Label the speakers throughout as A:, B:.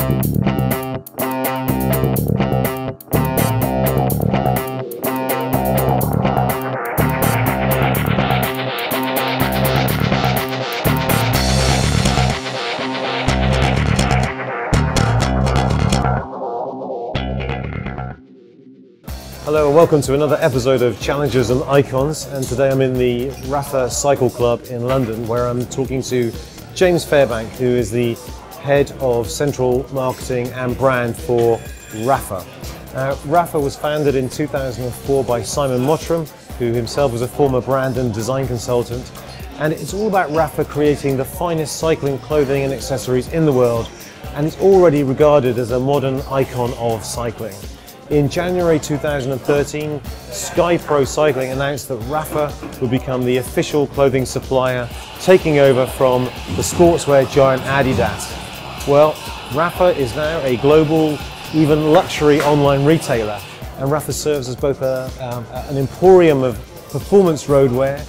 A: Hello and welcome to another episode of Challenges and Icons, and today I'm in the Rapha Cycle Club in London where I'm talking to James Fairbank, who is the head of central marketing and brand for Rapha. Rapha was founded in 2004 by Simon Mottram, who himself was a former brand and design consultant, and it's all about Rapha creating the finest cycling clothing and accessories in the world, and it's already regarded as a modern icon of cycling. In January 2013, Sky Pro Cycling announced that Rapha would become the official clothing supplier, taking over from the sportswear giant Adidas. Well, Rapha is now a global, even luxury online retailer, and Rapha serves as both an emporium of performance roadwear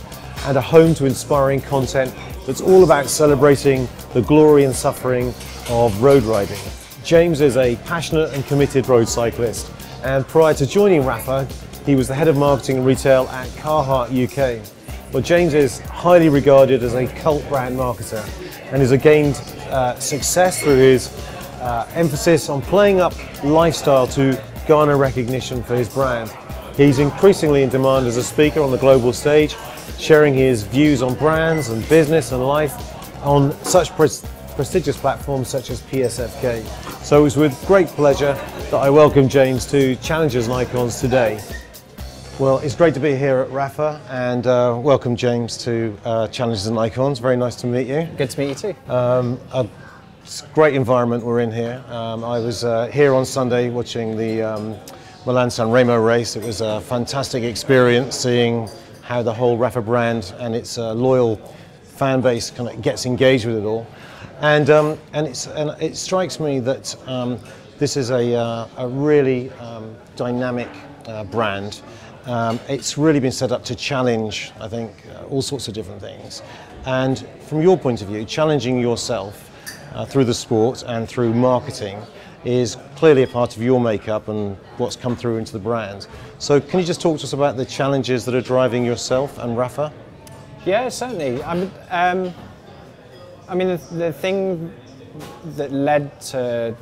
A: and a home to inspiring content that's all about celebrating the glory and suffering of road riding. James is a passionate and committed road cyclist, and prior to joining Rapha, he was the head of marketing and retail at Carhartt UK. Well, James is highly regarded as a cult brand marketer and has gained success through his emphasis on playing up lifestyle to garner recognition for his brand. He's increasingly in demand as a speaker on the global stage, sharing his views on brands and business and life on such prestigious platforms such as PSFK. So it was with great pleasure that I welcome James to Challenges and Icons today. Well, it's great to be here at Rapha, and welcome James to Challenges and Icons. Very nice to meet you.
B: Good to meet you too.
A: It's a great environment we're in here. I was here on Sunday watching the Milan-San Remo race. It was a fantastic experience seeing how the whole Rapha brand and its loyal fan base kind of gets engaged with it all. And it strikes me that this is a really dynamic brand. It's really been set up to challenge, I think, all sorts of different things. And from your point of view, challenging yourself through the sport and through marketing is clearly a part of your makeup and what's come through into the brand. So can you just talk to us about the challenges that are driving yourself and Rapha?
B: Yeah, certainly. I mean, the thing that led to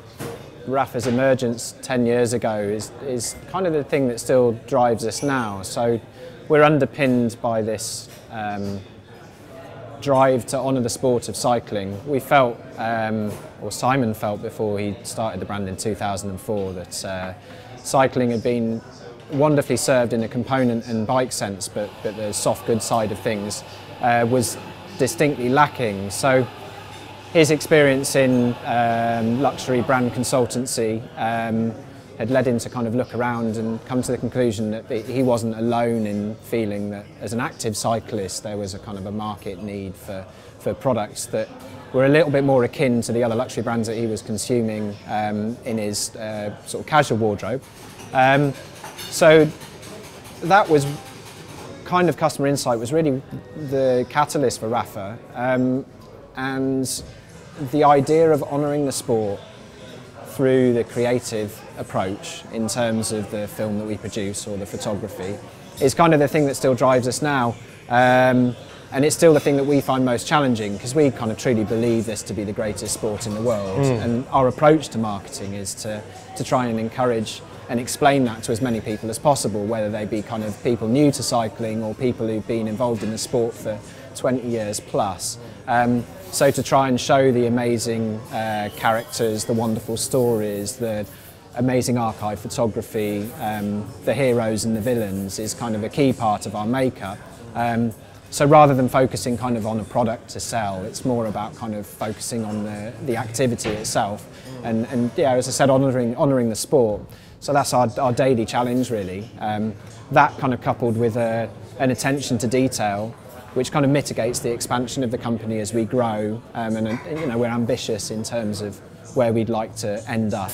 B: Rapha's emergence 10 years ago is kind of the thing that still drives us now. So we're underpinned by this drive to honour the sport of cycling. We felt, or Simon felt before he started the brand in 2004, that cycling had been wonderfully served in a component and bike sense, but the soft goods side of things was distinctly lacking. So his experience in luxury brand consultancy had led him to kind of look around and come to the conclusion that he wasn't alone in feeling that as an active cyclist there was a kind of a market need for products that were a little bit more akin to the other luxury brands that he was consuming in his sort of casual wardrobe. So that was kind of customer insight was really the catalyst for Rapha, and the idea of honouring the sport through the creative approach in terms of the film that we produce or the photography is kind of the thing that still drives us now, and it's still the thing that we find most challenging because we kind of truly believe this to be the greatest sport in the world, and our approach to marketing is to try and encourage and explain that to as many people as possible, whether they be kind of people new to cycling or people who've been involved in the sport for 20 years plus. So to try and show the amazing characters, the wonderful stories, the amazing archive photography, the heroes and the villains is kind of a key part of our makeup. So rather than focusing kind of on a product to sell, it's more about kind of focusing on the activity itself, and yeah, as I said, honouring the sport. So that's our daily challenge really. That kind of coupled with an attention to detail, which kind of mitigates the expansion of the company as we grow, and you know, we're ambitious in terms of where we'd like to end up.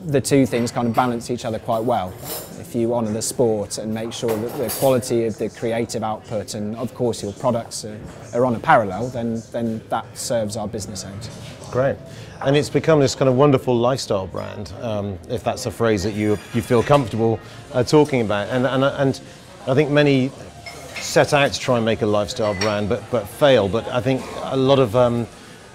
B: the two things kind of balance each other quite well. If you honour the sport and make sure that the quality of the creative output and of course your products are on a parallel, then that serves our business aims.
A: Great. And it's become this kind of wonderful lifestyle brand, if that's a phrase that you feel comfortable talking about. And I think many set out to try and make a lifestyle brand but fail. But I think a lot of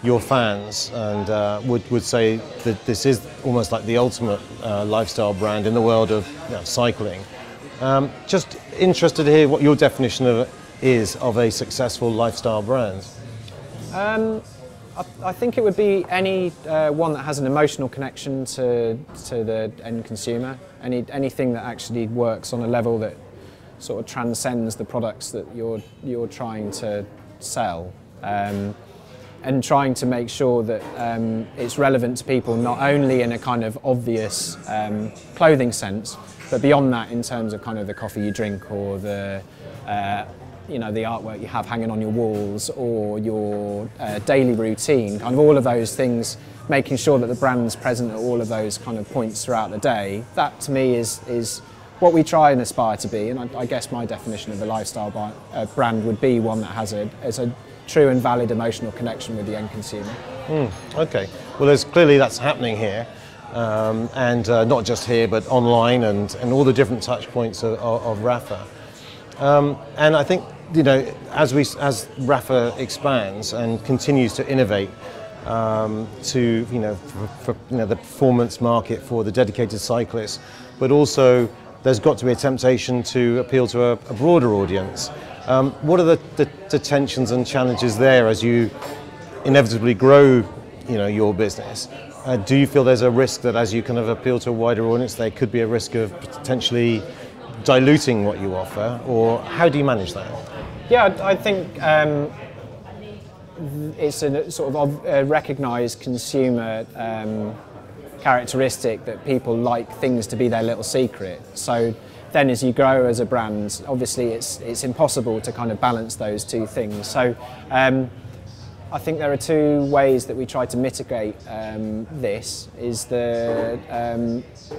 A: your fans and would say that this is almost like the ultimate lifestyle brand in the world of cycling. Just interested to hear what your definition is of a successful lifestyle brand.
B: I think it would be any one that has an emotional connection to the end consumer, anything that actually works on a level that sort of transcends the products that you're trying to sell, and trying to make sure that it's relevant to people not only in a kind of obvious clothing sense, but beyond that in terms of kind of the coffee you drink or the the artwork you have hanging on your walls or your daily routine, kind of all of those things, making sure that the brand's present at all of those kind of points throughout the day. That to me is what we try and aspire to be, and I guess my definition of a lifestyle brand would be one that has a true and valid emotional connection with the end consumer.
A: Okay, well there's clearly that's happening here, and not just here but online and all the different touch points of Rapha. And I think as Rapha expands and continues to innovate to for the performance market for the dedicated cyclist, but also there's got to be a temptation to appeal to a broader audience. What are the tensions and challenges there as you inevitably grow your business? Do you feel there's a risk that as you kind of appeal to a wider audience, there could be a risk of potentially diluting what you offer, or how do you manage that?
B: Yeah, I think it's a sort of a recognised consumer characteristic that people like things to be their little secret. So then as you grow as a brand, obviously it's impossible to kind of balance those two things. So I think there are two ways that we try to mitigate this, is the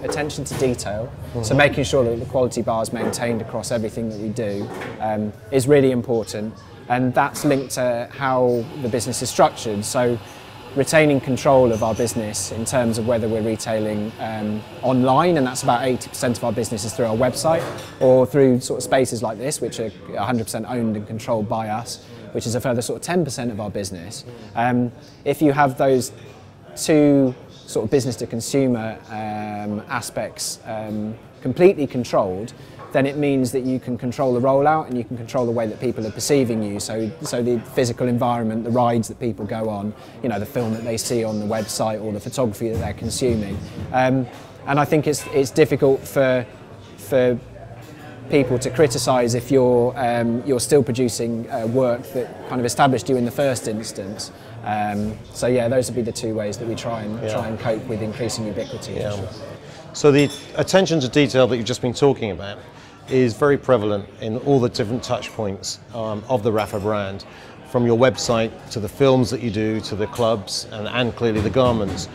B: attention to detail. So making sure that the quality bar is maintained across everything that we do is really important, and that's linked to how the business is structured. So retaining control of our business in terms of whether we're retailing online, and that's about 80% of our business is through our website, or through sort of spaces like this, which are 100% owned and controlled by us, which is a further sort of 10% of our business. If you have those two sort of business to consumer aspects completely controlled, then it means that you can control the rollout and you can control the way that people are perceiving you. So the physical environment, the rides that people go on, the film that they see on the website or the photography that they're consuming. And I think it's difficult for people to criticise if you're still producing work that kind of established you in the first instance. So yeah, those would be the two ways that we try and cope with increasing ubiquity.
A: Yeah. So the attention to detail that you've just been talking about is very prevalent in all the different touch points of the Rapha brand, from your website to the films that you do to the clubs and clearly the garments.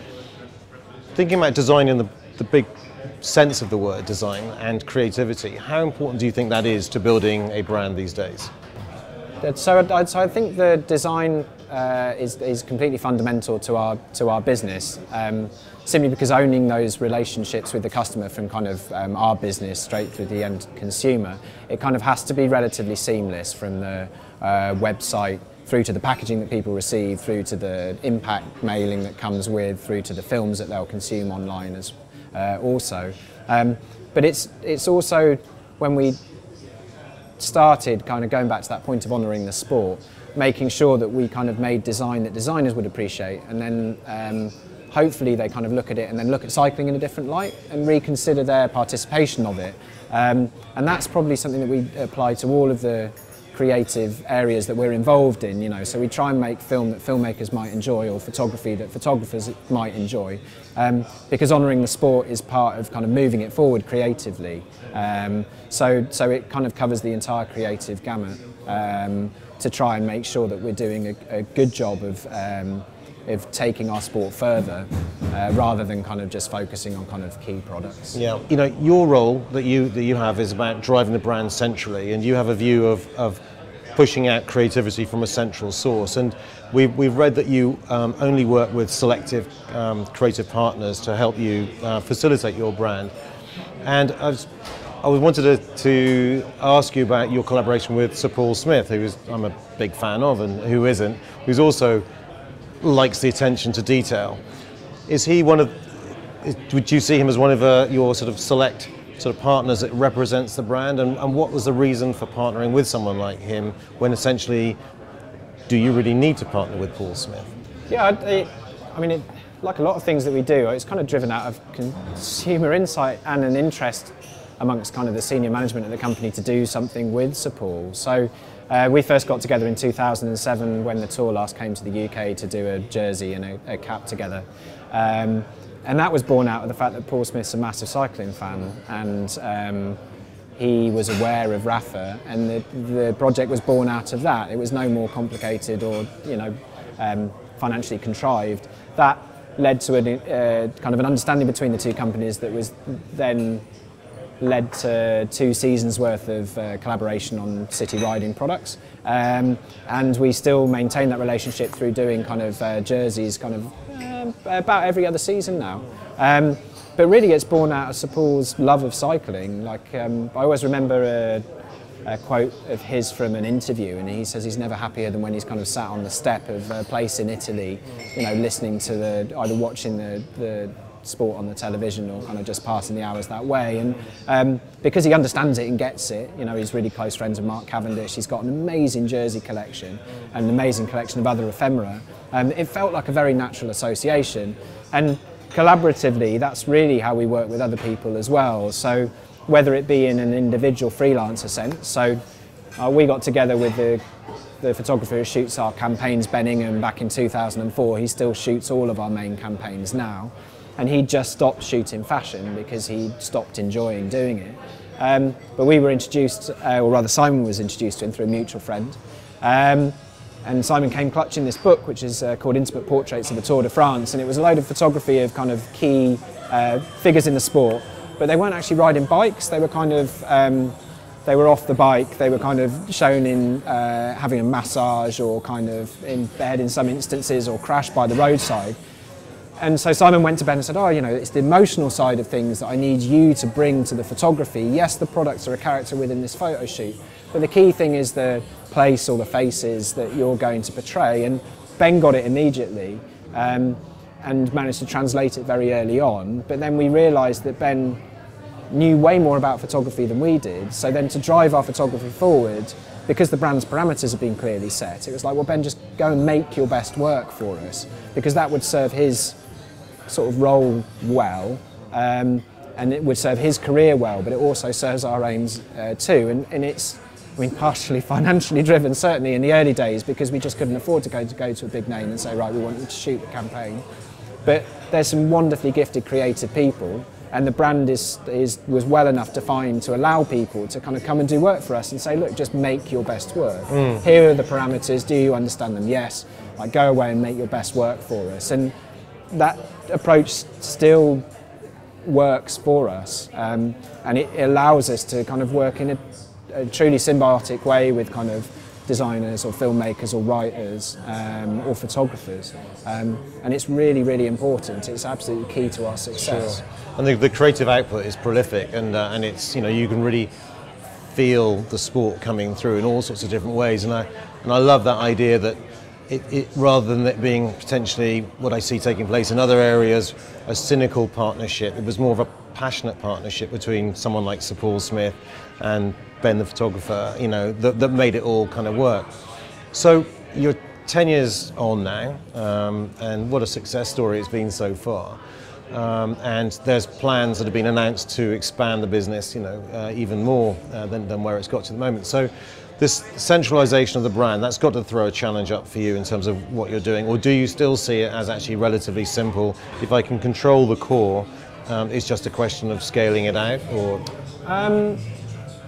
A: Thinking about design in the big sense of the word design and creativity, how important do you think that is to building a brand these days?
B: So I think the design is completely fundamental to our business, simply because owning those relationships with the customer from kind of our business straight through the end consumer, it kind of has to be relatively seamless from the website through to the packaging that people receive, through to the impact mailing that comes with, through to the films that they'll consume online as also. But it's also, when we started kind of going back to that point of honouring the sport, making sure that we kind of made design that designers would appreciate, and then hopefully they kind of look at it and then look at cycling in a different light and reconsider their participation of it. And that's probably something that we apply to all of the creative areas that we're involved in, so we try and make film that filmmakers might enjoy, or photography that photographers might enjoy, because honouring the sport is part of kind of moving it forward creatively. So it kind of covers the entire creative gamut, to try and make sure that we're doing a good job of taking our sport further. rather than kind of just focusing on kind of key products.
A: Yeah, you know, your role that you have is about driving the brand centrally, and you have a view of pushing out creativity from a central source. And we've read that you only work with selective creative partners to help you facilitate your brand. And I wanted to ask you about your collaboration with Sir Paul Smith, I'm a big fan of, and who isn't, who's also likes the attention to detail. Is he would you see him as one of your sort of select sort of partners that represents the brand, and what was the reason for partnering with someone like him when essentially, do you really need to partner with Paul Smith?
B: Yeah, I mean, like a lot of things that we do, it's kind of driven out of consumer insight and an interest amongst kind of the senior management of the company to do something with Sir Paul. So we first got together in 2007 when the tour last came to the UK to do a jersey and a cap together. And that was born out of the fact that Paul Smith's a massive cycling fan, and he was aware of Rapha, and the project was born out of that. It was no more complicated or, you know, financially contrived. That led to a kind of an understanding between the two companies that was then led to 2 seasons worth of collaboration on city riding products, and we still maintain that relationship through doing kind of jerseys kind of about every other season now. But really it's born out of Sir Paul's love of cycling. Like I always remember a quote of his from an interview, and he says he's never happier than when he's kind of sat on the step of a place in Italy, you know, listening to either watching the sport on the television or kind of just passing the hours that way. And because he understands it and gets it, you know, he's really close friends with Mark Cavendish. He's got an amazing jersey collection and an amazing collection of other ephemera. It felt like a very natural association, and collaboratively that's really how we work with other people as well. So whether it be in an individual freelancer sense, so we got together with the photographer who shoots our campaigns, Ben Ingham, back in 2004. He still shoots all of our main campaigns now. And he just stopped shooting fashion because he stopped enjoying doing it. But we were introduced, or rather Simon was introduced to him through a mutual friend. And Simon came clutching this book, which is called Intimate Portraits of the Tour de France, and it was a load of photography of kind of key figures in the sport, but they weren't actually riding bikes. They were kind of, they were off the bike. They were kind of shown in having a massage or kind of in bed in some instances, or crashed by the roadside. And so Simon went to Ben and said, oh, you know, it's the emotional side of things that I need you to bring to the photography. Yes, the products are a character within this photo shoot, but the key thing is the place or the faces that you're going to portray. And Ben got it immediately and managed to translate it very early on. But then we realised that Ben knew way more about photography than we did. So then to drive our photography forward, because the brand's parameters have been clearly set, it was like, well, Ben, just go and make your best work for us, because that would serve his sort of role well, and it would serve his career well, but it also serves our aims too. And it's, I mean, partially financially driven, certainly in the early days, because we just couldn't afford to go to a big name and say, right, we want you to shoot the campaign. But there's some wonderfully gifted creative people, and the brand was well enough defined to allow people to kind of come and do work for us and say, look, just make your best work. Here are the parameters, do you understand them? Yes. Like, go away and make your best work for us. And that approach still works for us, and it allows us to kind of work in a truly symbiotic way with kind of designers or filmmakers or writers or photographers, and it's really, really important. It's absolutely key to our success.
A: Sure. And the creative output is prolific, and it's, you know, you can really feel the sport coming through in all sorts of different ways, and I love that idea that it rather than it being potentially what I see taking place in other areas, a cynical partnership, it was more of a passionate partnership between someone like Sir Paul Smith and Ben the photographer, you know, that made it all kind of work. So you're 10 years on now, and what a success story it's been so far. And there's plans that have been announced to expand the business, you know, even more than where it's got to the moment. So this centralisation of the brand, that's got to throw a challenge up for you in terms of what you're doing, or do you still see it as actually relatively simple? If I can control the core, it's just a question of scaling it out, or?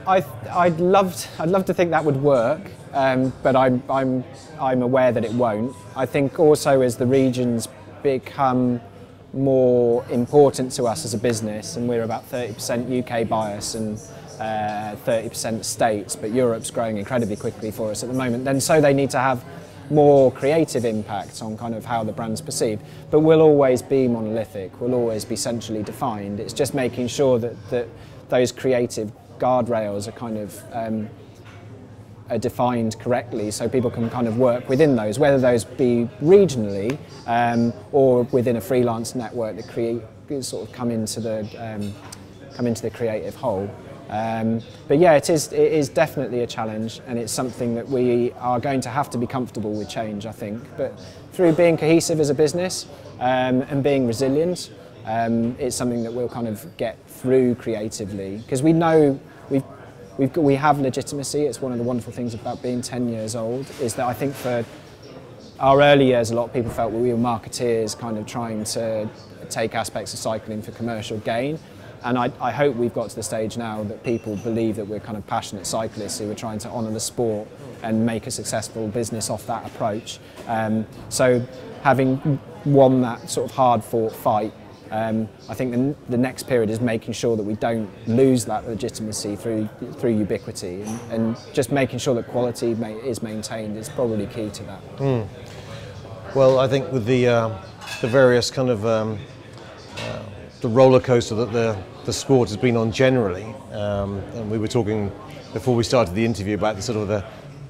B: I'd love to think that would work, but I'm aware that it won't. I think also as the regions become more important to us as a business, and we're about 30% UK bias and 30% States, but Europe's growing incredibly quickly for us at the moment, then so they need to have more creative impact on kind of how the brand's perceived. But we'll always be monolithic, we'll always be centrally defined. It's just making sure that those creative guardrails are kind of are defined correctly, so people can kind of work within those, whether those be regionally or within a freelance network that sort of come into the creative whole. But yeah, it is definitely a challenge, and it's something that we are going to have to be comfortable with change, I think. But through being cohesive as a business and being resilient, it's something that we'll kind of get through creatively, because we know we have legitimacy. It's one of the wonderful things about being 10 years old, is that I think for our early years, a lot of people felt we were marketeers kind of trying to take aspects of cycling for commercial gain. And I hope we've got to the stage now that people believe that we're kind of passionate cyclists who are trying to honour the sport and make a successful business off that approach. So having won that sort of hard-fought fight, I think the next period is making sure that we don't lose that legitimacy through ubiquity, and just making sure that quality is maintained is probably key to that.
A: Well, I think with the various kind of the roller coaster that the sport has been on generally, and we were talking before we started the interview about the sort of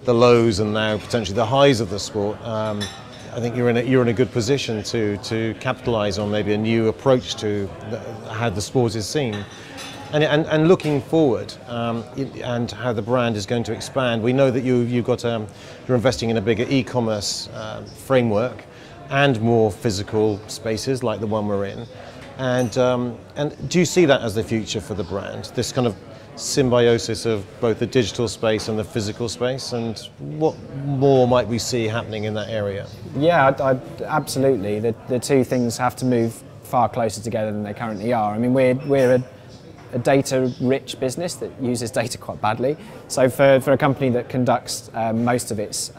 A: the lows and now potentially the highs of the sport. I think you're in a good position to capitalise on maybe a new approach to how the sport is seen, and looking forward, and how the brand is going to expand. We know that you're investing in a bigger e-commerce framework and more physical spaces like the one we're in. And do you see that as the future for the brand? This kind of symbiosis of both the digital space and the physical space, and what more might we see happening in that area?
B: Yeah, absolutely. The two things have to move far closer together than they currently are. I mean, we're a data-rich business that uses data quite badly. So for a company that conducts most of its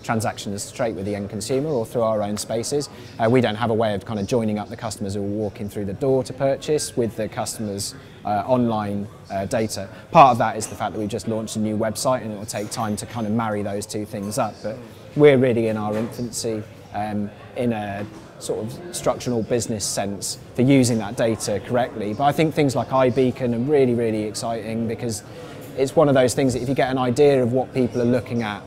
B: transactions straight with the end consumer or through our own spaces, we don't have a way of kind of joining up the customers who are walking through the door to purchase with the customers' online data. Part of that is the fact that we've just launched a new website, and it will take time to kind of marry those two things up. But we're really in our infancy in a sort of structural business sense for using that data correctly. But I think things like iBeacon are really, really exciting, because it's one of those things that if you get an idea of what people are looking at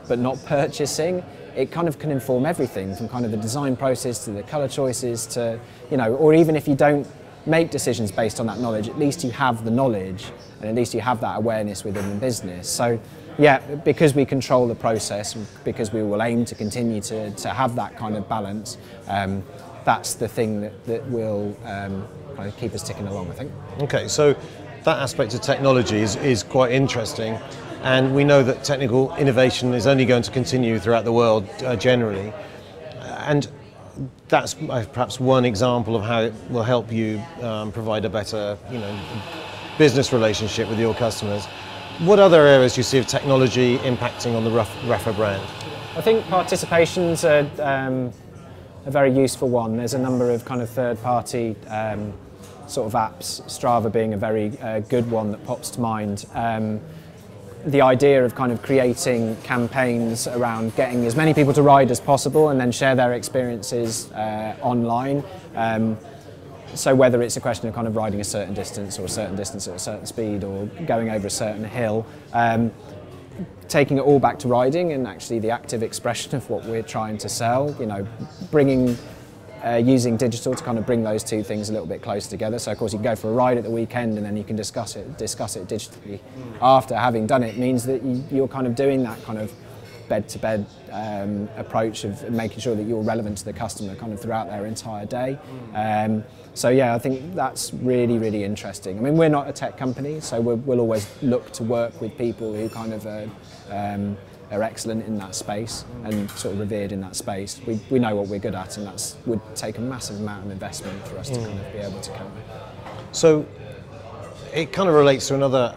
B: but not purchasing, it kind of can inform everything from kind of the design process to the colour choices to, you know, or even if you don't make decisions based on that knowledge, at least you have the knowledge and at least you have that awareness within the business. So yeah, because we control the process, because we will aim to continue to have that kind of balance, that's the thing that will kind of keep us ticking along, I think. Okay,
A: so that aspect of technology is quite interesting, and we know that technical innovation is only going to continue throughout the world generally, and that's perhaps one example of how it will help you provide a better, business relationship with your customers. What other areas do you see of technology impacting on the Rapha brand?
B: I think participation's a very useful one. There's a number of kind of third-party sort of apps, Strava being a very good one that pops to mind. The idea of kind of creating campaigns around getting as many people to ride as possible and then share their experiences online. So whether it's a question of kind of riding a certain distance or a certain distance at a certain speed or going over a certain hill, taking it all back to riding and actually the active expression of what we're trying to sell, bringing using digital to kind of bring those two things a little bit closer together. So of course you can go for a ride at the weekend and then you can discuss it digitally after having done it. Means that you're kind of doing that kind of bed-to-bed approach of making sure that you're relevant to the customer kind of throughout their entire day. So yeah, I think that's really, really interesting. I mean, we're not a tech company, so we'll always look to work with people who kind of are excellent in that space and sort of revered in that space. We know what we're good at, and that would take a massive amount of investment for us to kind of be able to come.
A: So it kind of relates to another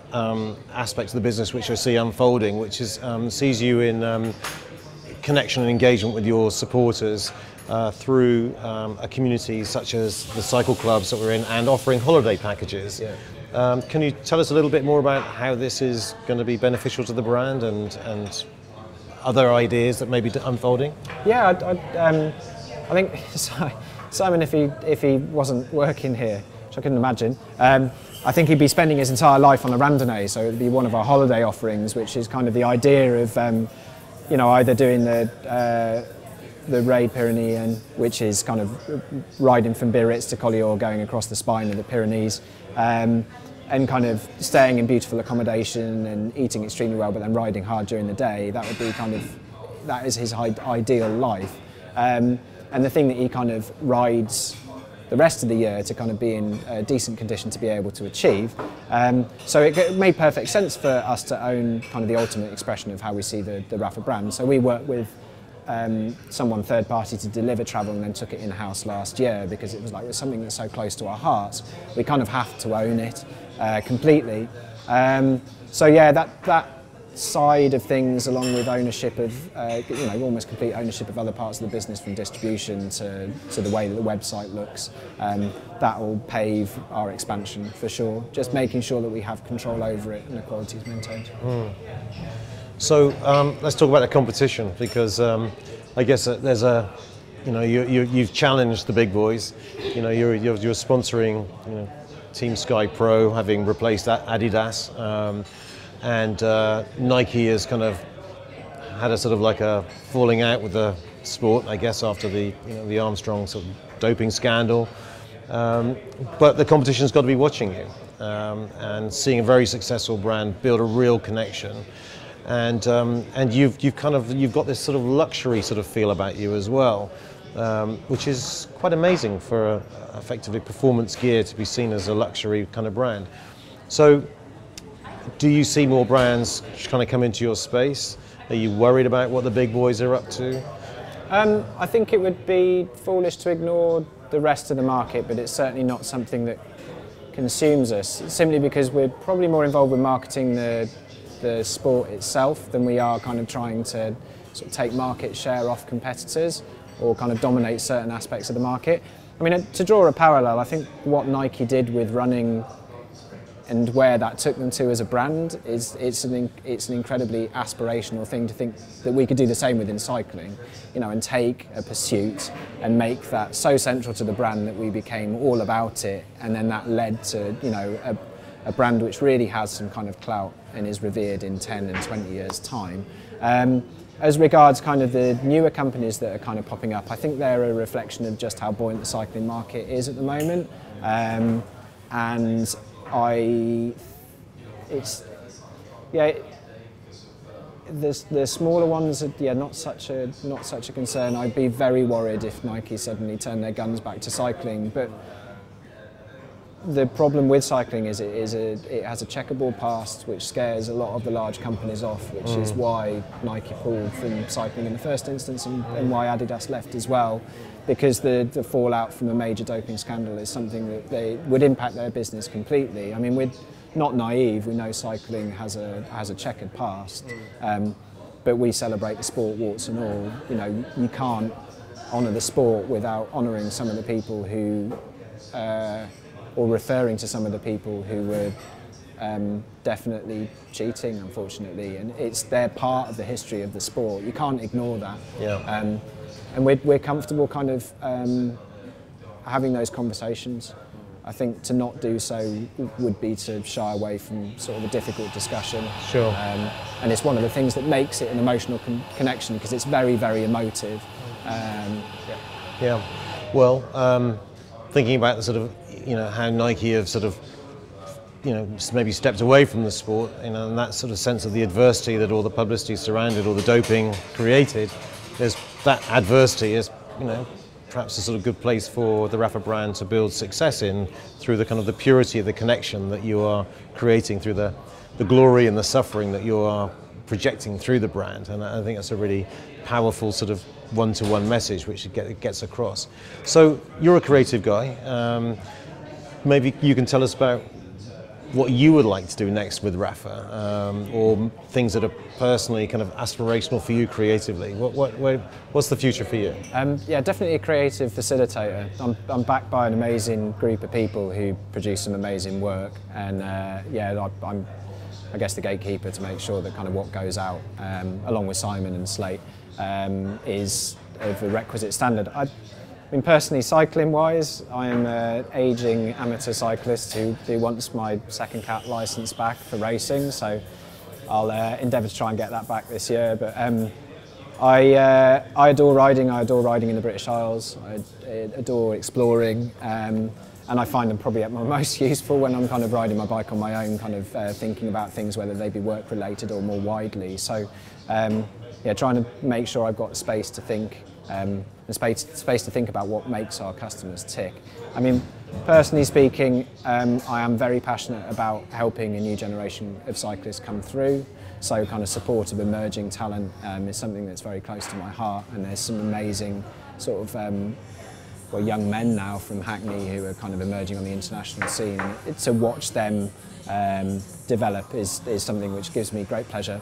A: aspect of the business which I see unfolding, which is sees you in connection and engagement with your supporters, through a community such as the cycle clubs that we're in and offering holiday packages. Yeah. Can you tell us a little bit more about how this is going to be beneficial to the brand and other ideas that may be unfolding?
B: Yeah, I think Simon, if he wasn't working here, which I couldn't imagine, I think he'd be spending his entire life on a randonnée. So it'd be one of our holiday offerings, which is kind of the idea of either doing the Raid Pyrenean, which is kind of riding from Biarritz to Collioure, going across the spine of the Pyrenees, and kind of staying in beautiful accommodation and eating extremely well, but then riding hard during the day. That would be that is his ideal life. And the thing that he kind of rides the rest of the year to kind of be in a decent condition to be able to achieve. So it made perfect sense for us to own kind of the ultimate expression of how we see the Rapha brand. So we worked with someone third party to deliver travel and then took it in-house last year because it was like it's something that's so close to our hearts. We kind of have to own it completely. So yeah, that side of things, along with ownership of almost complete ownership of other parts of the business, from distribution to the way that the website looks, that will pave our expansion for sure. Just making sure that we have control over it and the quality is maintained.
A: So let's talk about the competition, because I guess there's you've challenged the big boys. You're sponsoring Team Sky Pro, having replaced Adidas. And Nike has kind of had a sort of like a falling out with the sport, I guess, after the Armstrong sort of doping scandal. But the competition's got to be watching you and seeing a very successful brand build a real connection. And you've got this sort of luxury sort of feel about you as well, which is quite amazing for effectively performance gear to be seen as a luxury kind of brand. So, do you see more brands kind of come into your space? Are you worried about what the big boys are up to?
B: I think it would be foolish to ignore the rest of the market, but it's certainly not something that consumes us, simply because we're probably more involved with marketing the sport itself than we are kind of trying to sort of take market share off competitors or kind of dominate certain aspects of the market. I mean, to draw a parallel, I think what Nike did with running and where that took them to as a brand it's an incredibly aspirational thing to think that we could do the same within cycling, and take a pursuit and make that so central to the brand that we became all about it, and then that led to a brand which really has some kind of clout and is revered in 10 and 20 years' time. As regards kind of the newer companies that are kind of popping up, I think they're a reflection of just how buoyant the cycling market is at the moment, and the smaller ones are not such a concern. I'd be very worried if Nike suddenly turned their guns back to cycling. But the problem with cycling is it has a checkerboard past, which scares a lot of the large companies off, which is why Nike pulled from cycling in the first instance, and why Adidas left as well. Because the fallout from a major doping scandal is something that they would impact their business completely. I mean, we're not naive. We know cycling has a checkered past, but we celebrate the sport, warts and all. You can't honour the sport without honouring some of the people who, or referring to some of the people who were definitely cheating, unfortunately, and they're part of the history of the sport. You can't ignore that.
A: Yeah.
B: And we're comfortable kind of having those conversations. I think to not do so would be to shy away from sort of a difficult discussion.
A: Sure.
B: And it's one of the things that makes it an emotional connection, because it's very, very emotive.
A: Yeah. Well, thinking about the sort of, how Nike have sort of, maybe stepped away from the sport, and that sort of sense of the adversity that all the publicity surrounded all the doping created. That adversity is, perhaps a sort of good place for the Rapha brand to build success in, through the kind of the purity of the connection that you are creating, through the glory and the suffering that you are projecting through the brand. And I think that's a really powerful sort of one-to-one message which it gets across. So you're a creative guy. Maybe you can tell us about what you would like to do next with Rapha, or things that are personally kind of aspirational for you creatively. What's the future for you?
B: Yeah, definitely a creative facilitator. I'm backed by an amazing group of people who produce some amazing work, and yeah, I'm I guess the gatekeeper to make sure that kind of what goes out, along with Simon and Slate, is of the requisite standard. I mean, personally, cycling-wise, I am an ageing amateur cyclist who wants my second cat licence back for racing, so I'll endeavour to try and get that back this year. But I adore riding. I adore riding in the British Isles. I adore exploring, and I find them probably at my most useful when I'm kind of riding my bike on my own, kind of thinking about things, whether they be work-related or more widely. So, yeah, trying to make sure I've got space to think. And space to think about what makes our customers tick. I mean, personally speaking, I am very passionate about helping a new generation of cyclists come through. So kind of support of emerging talent is something that's very close to my heart, and there's some amazing sort of well, young men now from Hackney who are kind of emerging on the international scene. To watch them develop is something which gives me great pleasure.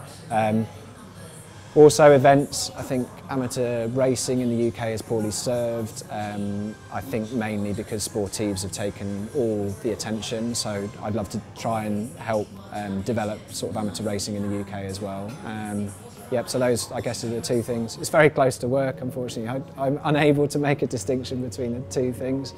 B: Also events, I think amateur racing in the UK is poorly served. I think mainly because sportives have taken all the attention, so I'd love to try and help develop sort of amateur racing in the UK as well. Yep, so those, I guess, are the two things. It's very close to work, unfortunately. I'm unable to make a distinction between the two things.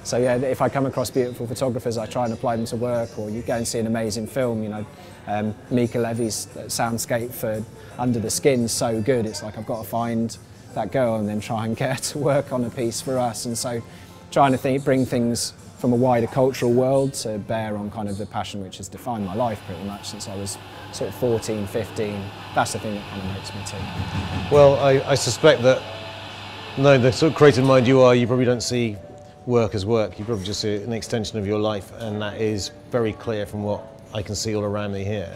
B: So yeah, if I come across beautiful photographers, I try and apply them to work, or you go and see an amazing film, you know. Mika Levy's soundscape for Under the Skin's so good, it's like I've got to find that girl and then try and get her to work on a piece for us. And so trying to bring things from a wider cultural world to bear on kind of the passion which has defined my life pretty much since I was sort of 14, 15. That's the thing that kind of makes me tick.
A: Well, I suspect that, no, the sort of creative mind you are, you probably don't see work as work. You probably just see an extension of your life, and that is very clear from what I can see all around me here.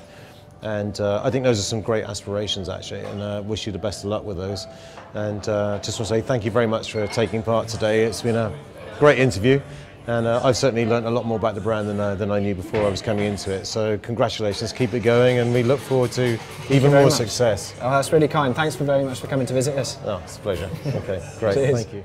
A: And I think those are some great aspirations, actually, and wish you the best of luck with those. And just want to say thank you very much for taking part today. It's been a great interview. And I've certainly learned a lot more about the brand than I knew before I was coming into it. So congratulations, keep it going, and we look forward to even more success.
B: Oh, that's really kind. Thanks very much for coming to visit us.
A: Oh, it's a pleasure. Okay, great.
B: Cheers.
A: Thank you.